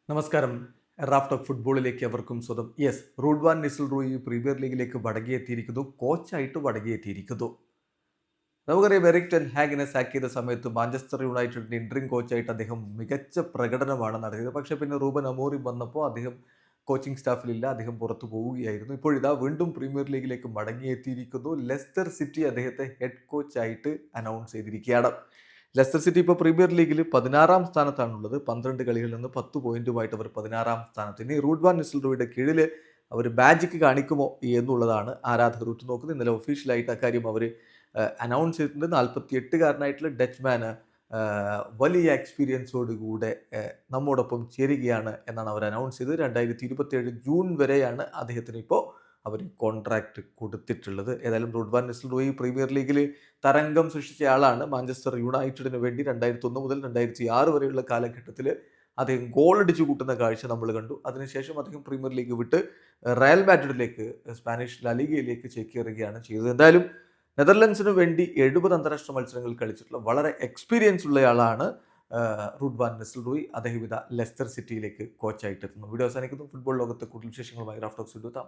നമസ്കാരം. Raf talk ഫുട്ബോളിലേക്ക് അവർക്കും സ്വന്തം. യെസ്, റൂഡ്വാൻ നിസിൽറോയി പ്രീമിയർ ലീഗിലേക്ക് മടങ്ങിയെത്തിയിരിക്കുന്നു. കോച്ചായിട്ട് മടങ്ങിയെത്തിയിരിക്കുന്നു. നമുക്കറിയാം, എറിക് ടെൻ ഹാഗിനെ സാക്ക് ചെയ്ത സമയത്ത് മാഞ്ചസ്റ്റർ യുണൈറ്റഡിന്റെ ഇൻട്രിം കോച്ചായിട്ട് അദ്ദേഹം മികച്ച പ്രകടനമാണ് നടത്തിയത്. പക്ഷേ പിന്നെ റൂബൻ അമോറിം വന്നപ്പോൾ അദ്ദേഹം കോച്ചിങ് സ്റ്റാഫിലില്ല, അദ്ദേഹം പുറത്തു പോവുകയായിരുന്നു. ഇപ്പോഴിതാ വീണ്ടും പ്രീമിയർ ലീഗിലേക്ക് മടങ്ങിയെത്തിയിരിക്കുന്നു. ലെസ്റ്റർ സിറ്റി അദ്ദേഹത്തെ ഹെഡ് കോച്ചായിട്ട് അനൗൺസ് ചെയ്തിരിക്കുകയാണ്. ലെസ്റ്റർ സിറ്റി ഇപ്പോൾ പ്രീമിയർ ലീഗിൽ 16-ാം സ്ഥാനത്താണുള്ളത്. 12 കളികളിൽ നിന്ന് 10 പോയിന്റുമായിട്ട് അവർ 16-ാം സ്ഥാനത്ത്. ഇനി റൂഡ്വാൻ നിസിൽറോയുടെ കീഴിൽ അവർ മാജിക് കാണിക്കുമോ എന്നുള്ളതാണ് ആരാധകർ ഉറ്റുനോക്കുന്നത്. ഇന്നലെ ഒഫീഷ്യലായിട്ട് അക്കാര്യം അവർ അനൗൺസ് ചെയ്തിട്ടുണ്ട്. 48-കാരനായിട്ടുള്ള ഡച്ച്മാന് വലിയ എക്സ്പീരിയൻസോടുകൂടെ നമ്മോടൊപ്പം ചേരുകയാണ് എന്നാണ് അവർ അനൗൺസ് ചെയ്തത്. 2027 ജൂൺ വരെയാണ് അദ്ദേഹത്തിന് ഇപ്പോൾ അവർ കോൺട്രാക്റ്റ് കൊടുത്തിട്ടുള്ളത്. ഏതായാലും റൂഡ്വാൻ നിസിൽറോയി പ്രീമിയർ ലീഗിൽ തരംഗം സൃഷ്ടിച്ച ആളാണ്. മാഞ്ചസ്റ്റർ യുണൈറ്റഡിന് വേണ്ടി 2001 മുതൽ 2006 വരെയുള്ള കാലഘട്ടത്തിൽ അദ്ദേഹം ഗോൾ അടിച്ചു കൂട്ടുന്ന കാഴ്ച നമ്മൾ കണ്ടു. അതിനുശേഷം അദ്ദേഹം പ്രീമിയർ ലീഗ് വിട്ട് റയൽ മാഡ്രിഡിലേക്ക്, സ്പാനിഷ് ലാലിഗയിലേക്ക് ചേക്കേറുകയാണ് ചെയ്തത്. എന്തായാലും നെതർലൻഡ്സിന് വേണ്ടി 70 അന്താരാഷ്ട്ര മത്സരങ്ങൾ കളിച്ചിട്ടുള്ള വളരെ എക്സ്പീരിയൻസ് ഉള്ളയാളാണ് റൂഡ്വാൻ നിസിൽറോയി. അദ്ദേഹം ഇതാ ലെസ്റ്റർ സിറ്റിയിലേക്ക് കോച്ചായിട്ട് എത്തുന്നു. വീഡിയോ അവസാനിക്കുന്നു. ഫുട്ബോൾ ലോകത്തെ കൂടുതൽ വിശേഷങ്ങളുമായി റാഫ് ടോക്സ് എത്താം.